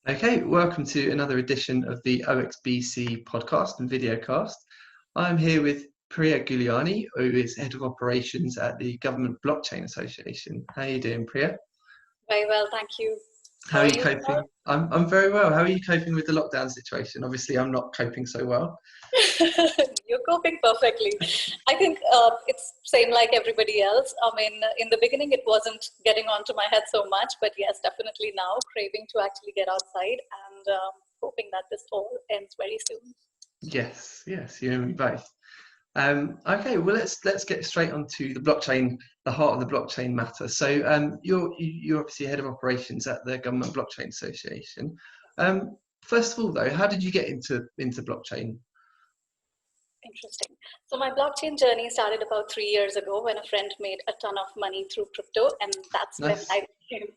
Okay, welcome to another edition of the OXBC podcast and videocast. I'm here with Priya Guliani, who is Head of Operations at the Government Blockchain Association. How are you doing, Priya? Very well, thank you. How are you coping? I'm very well. How are you coping with the lockdown situation? Obviously, I'm not coping so well. You're coping perfectly. I think it's same like everybody else. I mean, in the beginning, it wasn't getting onto my head so much, but yes, definitely now craving to actually get outside and hoping that this all ends very soon. Yes, you and me both. Okay, well let's get straight onto the blockchain, the heart of the blockchain matter. So you're obviously head of operations at the Government Blockchain Association. First of all, though, how did you get into blockchain? Interesting. So my blockchain journey started about 3 years ago when a friend made a ton of money through crypto, and that's when I became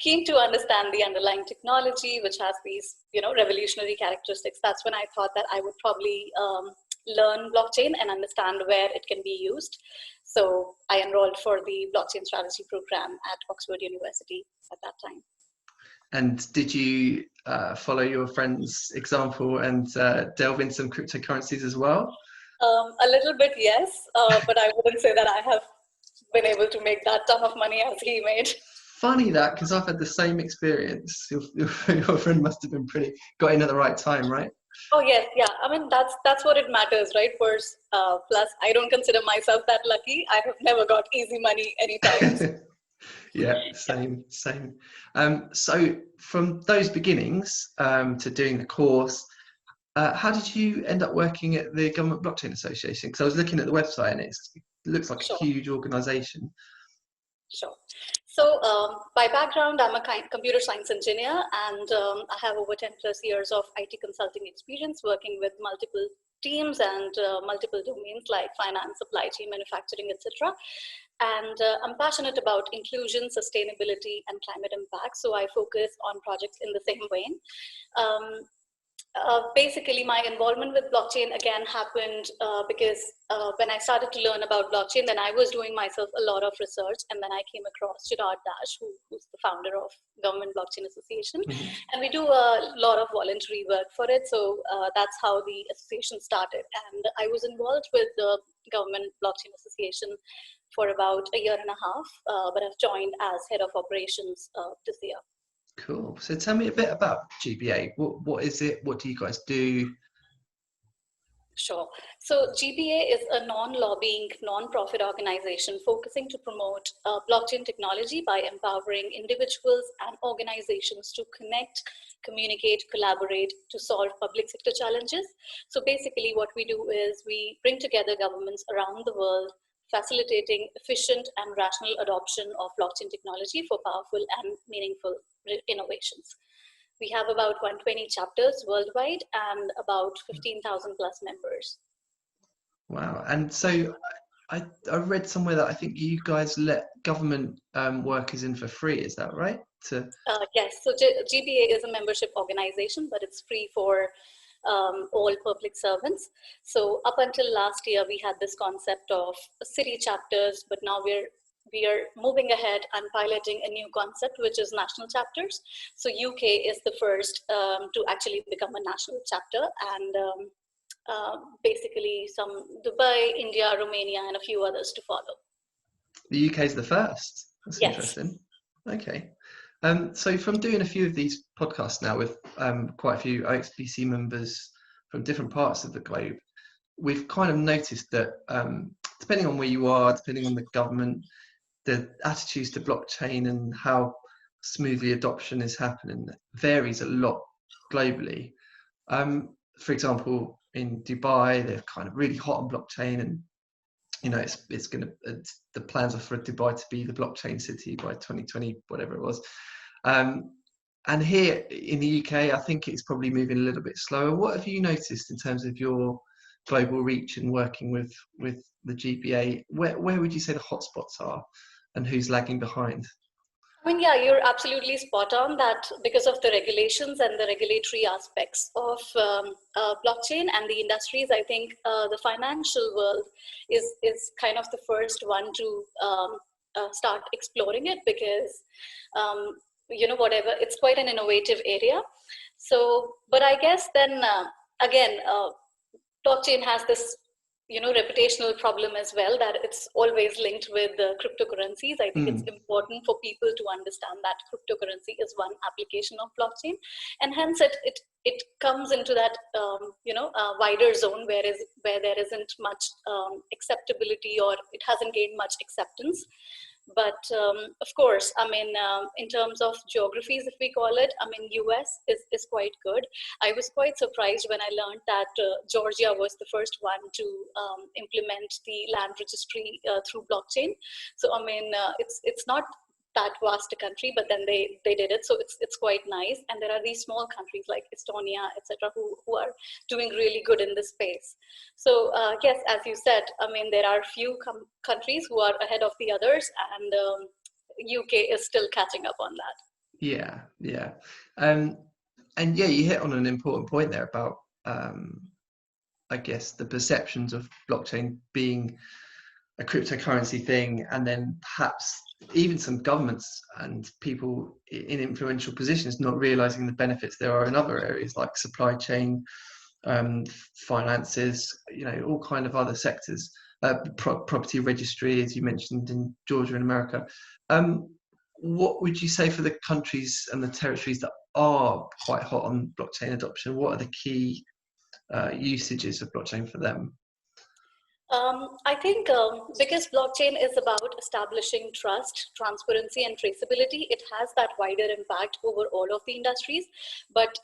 keen to understand the underlying technology, which has these, revolutionary characteristics. That's when I thought that I would probably learn blockchain and understand where it can be used. So I enrolled for the blockchain strategy program at Oxford University at that time. And did you follow your friend's example and delve into some cryptocurrencies as well? A little bit, yes, but I wouldn't say that I have been able to make that ton of money as he made. Funny that, because I've had the same experience. Your friend must have been got in at the right time, right? Oh yes, yeah. I mean, that's what it matters, right? First, plus, I don't consider myself that lucky. I have never got easy money anytime. Yeah, same. So from those beginnings to doing the course, how did you end up working at the Government Blockchain Association? Because I was looking at the website and it looks like a huge organisation. Sure. So by background, I'm a computer science engineer, and I have over 10 plus years of IT consulting experience working with multiple teams and multiple domains like finance, supply chain, manufacturing, etc. And I'm passionate about inclusion, sustainability, and climate impact. So I focus on projects in the same vein. Basically, my involvement with blockchain again happened because when I started to learn about blockchain, then I was doing myself a lot of research, and then I came across Gerard Dash, who's the founder of Government Blockchain Association, and we do a lot of voluntary work for it. So that's how the association started, and I was involved with the Government Blockchain Association for about a year and a half, but I've joined as head of operations this year. Cool. So tell me a bit about GBA. What is it? What do you guys do? Sure. So GBA is a non-lobbying, non-profit organization focusing to promote blockchain technology by empowering individuals and organizations to connect, communicate, collaborate to solve public sector challenges. So basically what we do is we bring together governments around the world, facilitating efficient and rational adoption of blockchain technology for powerful and meaningful innovations. We have about 120 chapters worldwide and about 15,000 plus members. Wow. And so I read somewhere that I think you guys let government workers in for free. Is that right? Yes. So GBA is a membership organization, but it's free for all public servants. So up until last year, we had this concept of city chapters, but now we are moving ahead and piloting a new concept, which is national chapters. So UK is the first to actually become a national chapter, and basically some Dubai, India, Romania, and a few others to follow. The UK is the first. That's interesting. Okay. So from doing a few of these podcasts now with quite a few OXBC members from different parts of the globe, we've kind of noticed that depending on where you are, depending on the government, the attitudes to blockchain and how smoothly adoption is happening varies a lot globally. For example, in Dubai, they're kind of really hot on blockchain, and the plans are for Dubai to be the blockchain city by 2020, whatever it was. And here in the UK, I think it's probably moving a little bit slower. What have you noticed in terms of your global reach and working with the GBA? Where would you say the hotspots are, and who's lagging behind? I mean, yeah, you're absolutely spot on that because of the regulations and the regulatory aspects of blockchain and the industries. I think the financial world is kind of the first one to start exploring it because whatever. It's quite an innovative area. So, but I guess then again, blockchain has this reputational problem as well, that it's always linked with the cryptocurrencies. I think it's important for people to understand that cryptocurrency is one application of blockchain, and hence it comes into that wider zone where there isn't much acceptability, or it hasn't gained much acceptance. But of course, I mean, in terms of geographies, if we call it, I mean, US is quite good. I was quite surprised when I learned that Georgia was the first one to implement the land registry through blockchain. So, I mean, it's not that vast a country, but then they did it. So it's quite nice. And there are these small countries like Estonia, etc., who are doing really good in this space. So yes, as you said, I mean, there are few countries who are ahead of the others, and UK is still catching up on that. Yeah. And yeah, you hit on an important point there about, I guess, the perceptions of blockchain being a cryptocurrency thing, and then perhaps even some governments and people in influential positions not realizing the benefits there are in other areas like supply chain, finances, all kind of other sectors, property registry, as you mentioned, in Georgia and America. What would you say for the countries and the territories that are quite hot on blockchain adoption? What are the key usages of blockchain for them? I think because blockchain is about establishing trust, transparency, and traceability, it has that wider impact over all of the industries. But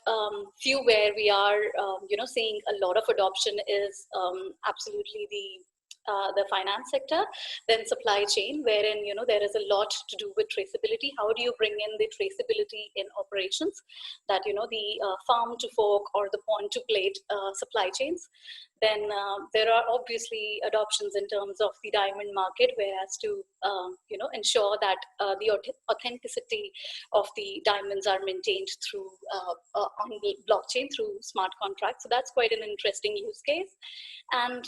few where we are, seeing a lot of adoption is absolutely the finance sector, then supply chain, wherein there is a lot to do with traceability. How do you bring in the traceability in operations, that the farm to fork or the pond to plate supply chains? Then there are obviously adoptions in terms of the diamond market, whereas to ensure that the authenticity of the diamonds are maintained through on the blockchain through smart contracts. So that's quite an interesting use case. And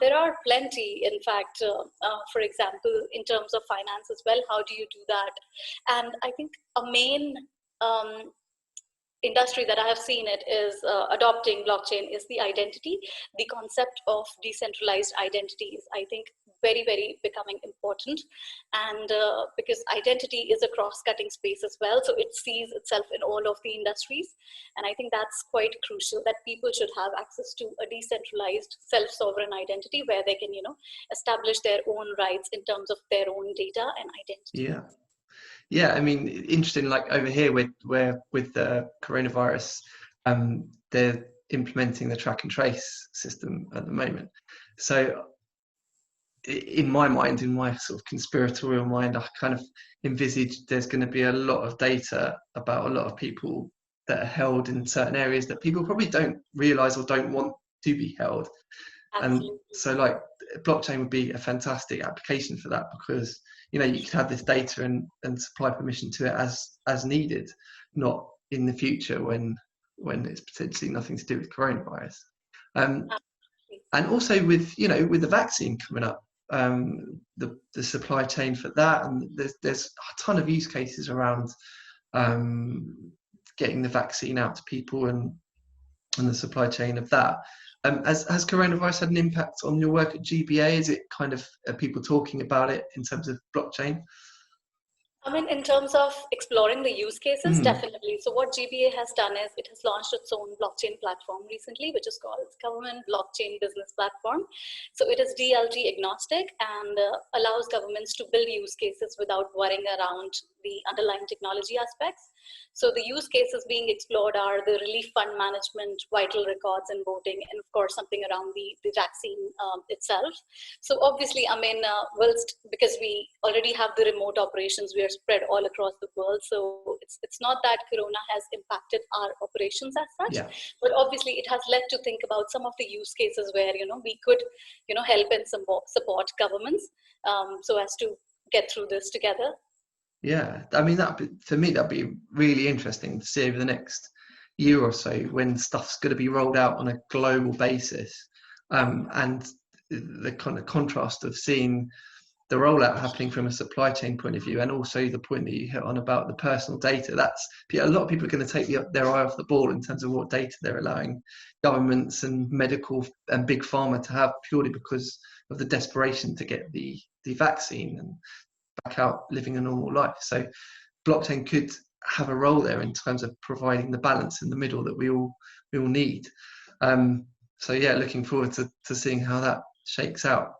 there are plenty, in fact, for example, in terms of finance as well. How do you do that? And I think a main industry that I have seen it is adopting blockchain is the identity. The concept of decentralized identity is, I think, very, very becoming important. And because identity is a cross-cutting space as well, so it sees itself in all of the industries. And I think that's quite crucial, that people should have access to a decentralized self-sovereign identity where they can, establish their own rights in terms of their own data and identity. Yeah, I mean, interesting. Like over here, with the coronavirus, they're implementing the track and trace system at the moment. So, in my mind, in my sort of conspiratorial mind, I kind of envisage there's going to be a lot of data about a lot of people that are held in certain areas that people probably don't realize or don't want to be held. Absolutely. And so, like, blockchain would be a fantastic application for that, because you could have this data and supply permission to it as needed, not in the future when it's potentially nothing to do with coronavirus. And also with with the vaccine coming up, the supply chain for that, and there's a ton of use cases around getting the vaccine out to people and the supply chain of that. Has coronavirus had an impact on your work at GBA? Is it kind of, are people talking about it in terms of blockchain? I mean, in terms of exploring the use cases, definitely. So what GBA has done is it has launched its own blockchain platform recently, which is called Government Blockchain Business Platform. So it is DLT agnostic and allows governments to build use cases without worrying around the underlying technology aspects. So the use cases being explored are the relief fund management, vital records and voting, and of course something around the vaccine itself. So obviously, I mean, because we already have the remote operations, we are spread all across the world. So it's not that Corona has impacted our operations as such, but obviously it has led to think about some of the use cases where, we could, help and support governments so as to get through this together. Yeah, I mean, for me, that'd be really interesting to see over the next year or so when stuff's going to be rolled out on a global basis, and the kind of contrast of seeing the rollout happening from a supply chain point of view, and also the point that you hit on about the personal data. That's a lot of people are going to take their eye off the ball in terms of what data they're allowing governments and medical and big pharma to have, purely because of the desperation to get the vaccine and back out living a normal life. So blockchain could have a role there in terms of providing the balance in the middle that we all need. So yeah, looking forward to seeing how that shakes out.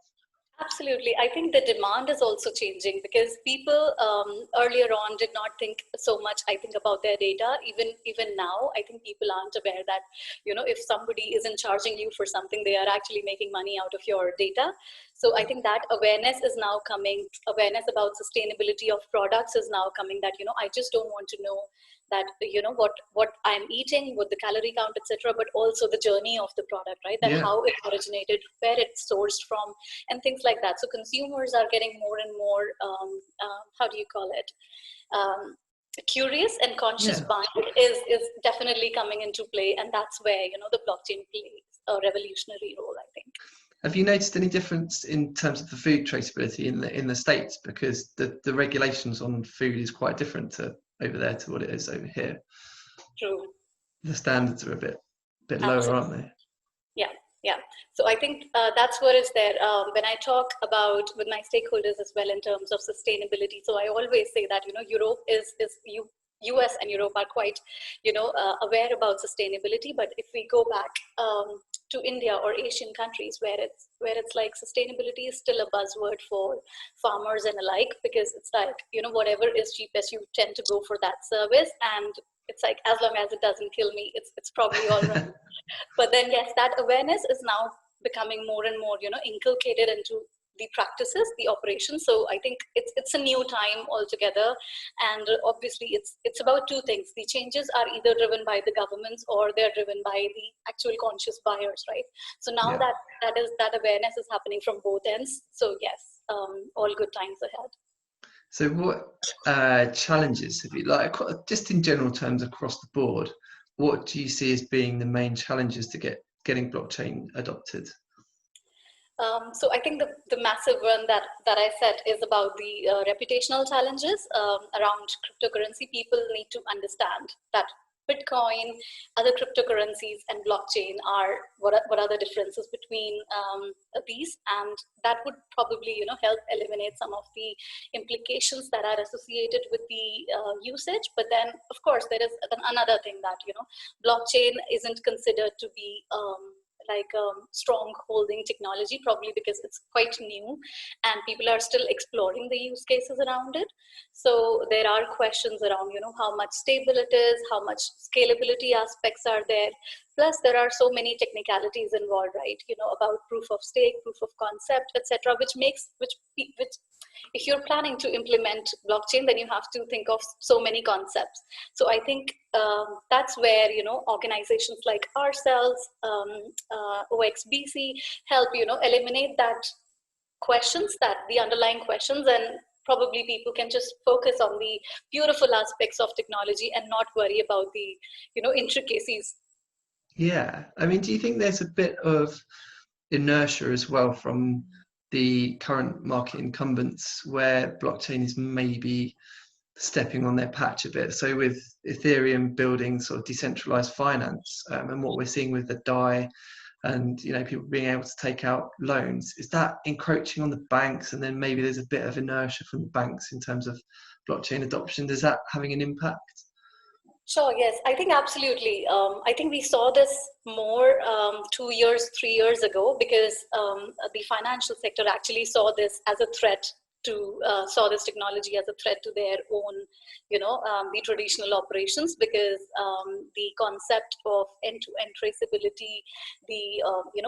Absolutely. I think the demand is also changing, because people earlier on did not think so much, I think, about their data. Even now, I think people aren't aware that, if somebody isn't charging you for something, they are actually making money out of your data. So I think that awareness is now coming. Awareness about sustainability of products is now coming, that, I just don't want to know that, what I'm eating, what the calorie count, etc., but also the journey of the product, right? That how it originated, where it's sourced from, and things like that. So consumers are getting more and more, how do you call it? Curious, and conscious buying is definitely coming into play, and that's where the blockchain plays a revolutionary role, I think. Have you noticed any difference in terms of the food traceability in the States? Because the regulations on food is quite different over there to what it is over here. True. The standards are a bit lower, aren't they? Yeah. So I think that's what is there. When I talk about with my stakeholders as well in terms of sustainability, so I always say that Europe US and Europe are quite aware about sustainability. But if we go back to India or Asian countries, where it's like sustainability is still a buzzword for farmers and alike, because it's like whatever is cheapest, you tend to go for that service, and it's like, as long as it doesn't kill me, it's probably all right. But then yes, that awareness is now becoming more and more inculcated into the practices, the operations. So I think it's a new time altogether, and obviously it's about two things. The changes are either driven by the governments, or they're driven by the actual conscious buyers, right? So now that awareness is happening from both ends. So yes, all good times ahead. So what challenges have you, like, just in general terms across the board, what do you see as being the main challenges to getting blockchain adopted? So I think the massive one that I said is about the reputational challenges around cryptocurrency. People need to understand that Bitcoin, other cryptocurrencies, and blockchain are what are the differences between these, and that would probably help eliminate some of the implications that are associated with the usage. But then, of course, there is another thing that blockchain isn't considered to be like strong holding technology, probably because it's quite new and people are still exploring the use cases around it. So there are questions around how much stable it is, how much scalability aspects are there. Plus there are so many technicalities involved, right? About proof of stake, proof of concept, etc., which if you're planning to implement blockchain, then you have to think of so many concepts. So I think that's where organizations like ourselves, OXBC, help eliminate that questions, that the underlying questions, and probably people can just focus on the beautiful aspects of technology and not worry about the intricacies. Yeah, I mean, do you think there's a bit of inertia as well from the current market incumbents, where blockchain is maybe stepping on their patch a bit? So with Ethereum building sort of decentralized finance, and what we're seeing with the DAI, and people being able to take out loans, is that encroaching on the banks? And then maybe there's a bit of inertia from the banks in terms of blockchain adoption. Is that having an impact? Sure, yes, I think absolutely. I think we saw this more 2 years, 3 years ago, because the financial sector actually saw this as a threat saw this technology as a threat to their own, the traditional operations, because the concept of end-to-end traceability, the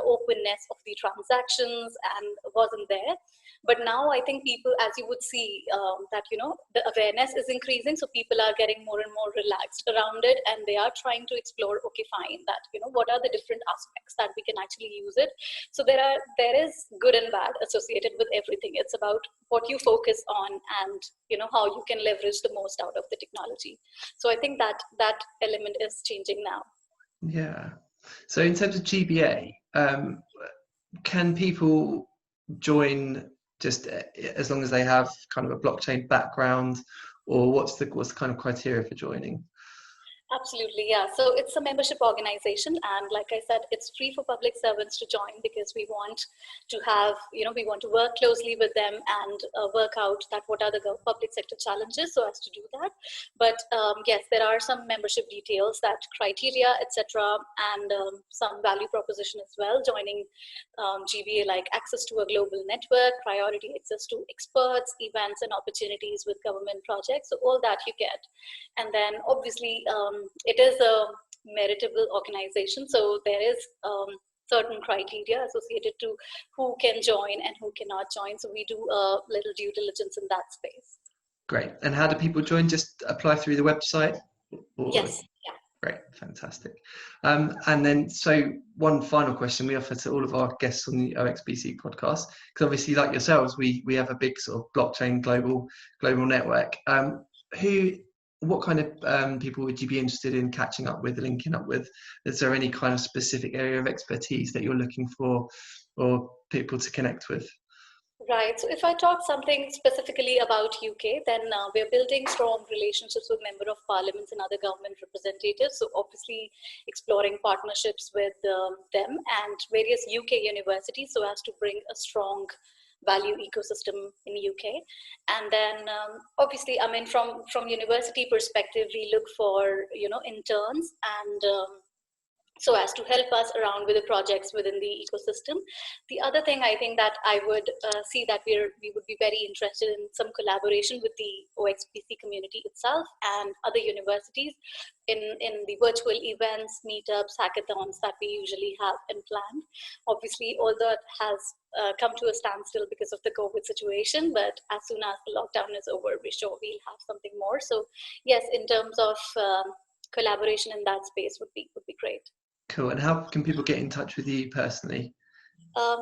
openness of the transactions, and wasn't there. But now I think people, as you would see, that the awareness is increasing, so people are getting more and more relaxed around it, and they are trying to explore, okay, fine, that what are the different aspects that we can actually use it. So there is good and bad associated with everything. It's about what you focus on, and how you can leverage the most out of the technology. So I think that element is changing now. Yeah. So in terms of GBA, can people join just as long as they have kind of a blockchain background, or what's the kind of criteria for joining? Absolutely, yeah. So it's a membership organization, and like I said, it's free for public servants to join, because we want to have, we want to work closely with them and work out that what are the public sector challenges, so as to do that. But yes, there are some membership details, that criteria, etc., and some value proposition as well. Joining GBA, like access to a global network, priority access to experts, events, and opportunities with government projects. So all that you get, and then obviously. It is a meritable organization, so there is certain criteria associated to who can join and who cannot join. So we do a little due diligence in that space. Great. And how do people join? Just apply through the website? Yes. Yeah. Great, fantastic. And then, so one final question we offer to all of our guests on the OXBC podcast, because obviously, like yourselves, we have a big sort of blockchain global network. What kind of people would you be interested in catching up with, linking up with? Is there any kind of specific area of expertise that you're looking for, or people to connect with? Right. So if I talk something specifically about UK, then we're building strong relationships with member of parliaments and other government representatives. So obviously exploring partnerships with them and various UK universities, so as to bring a strong value ecosystem in UK. And then obviously, I mean, from university perspective, we look for interns, and so as to help us around with the projects within the ecosystem. The other thing I think that I would see that we would be very interested in some collaboration with the OXBC community itself and other universities in the virtual events, meetups, hackathons that we usually have and planned. Obviously, all that has come to a standstill because of the COVID situation, but as soon as the lockdown is over, we're sure we'll have something more. So yes, in terms of collaboration in that space would be great. Cool. And how can people get in touch with you personally?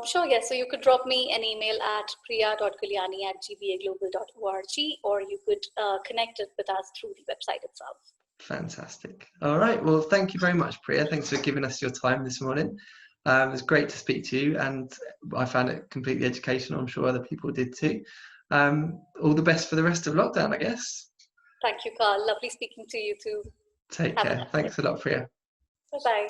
Sure, yes. So you could drop me an email at priya.guliani@gbaglobal.org, or you could connect it with us through the website itself. Fantastic. All right. Well, thank you very much, Priya. Thanks for giving us your time this morning. It was great to speak to you, and I found it completely educational. I'm sure other people did too. All the best for the rest of lockdown, I guess. Thank you, Carl. Lovely speaking to you too. Take care. Thanks a lot, Priya. Bye-bye.